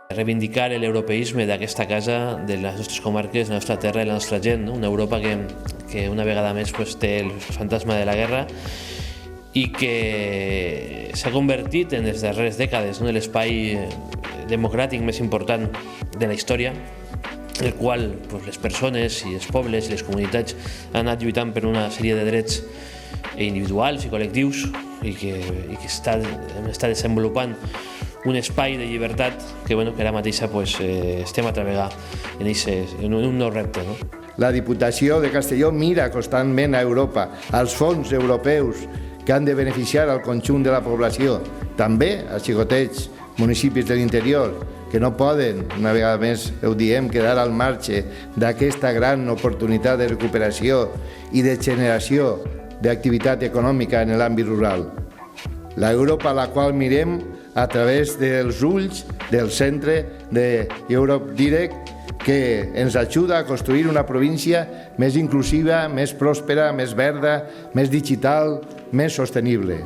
reivindicar l'europeisme d'aquesta casa, de les nostres comarques, la nostra terra i la nostra gent, una Europa que una vegada més té el fantasma de la guerra i que s'ha convertit en les darreres dècades en l'espai democràtic més important de la història, en el qual les persones i els pobles i les comunitats han anat lluitant per una sèrie de drets individuals i col·lectius i que està desenvolupant un espai de llibertat que ara mateix estem a treballar en un nou repte. La Diputació de Castelló mira constantment a Europa, als fons europeus que han de beneficiar al conjunt de la població, també als xicotets municipis de l'interior, que no poden, una vegada més ho diem, quedar al marge d'aquesta gran oportunitat de recuperació i de generació d'activitat econòmica en l'àmbit rural. L'Europa a la qual mirem a través dels ulls del centre d'Europe Direct, que ens ajuda a construir una província més inclusiva, més pròspera, més verda, més digital, més sostenible.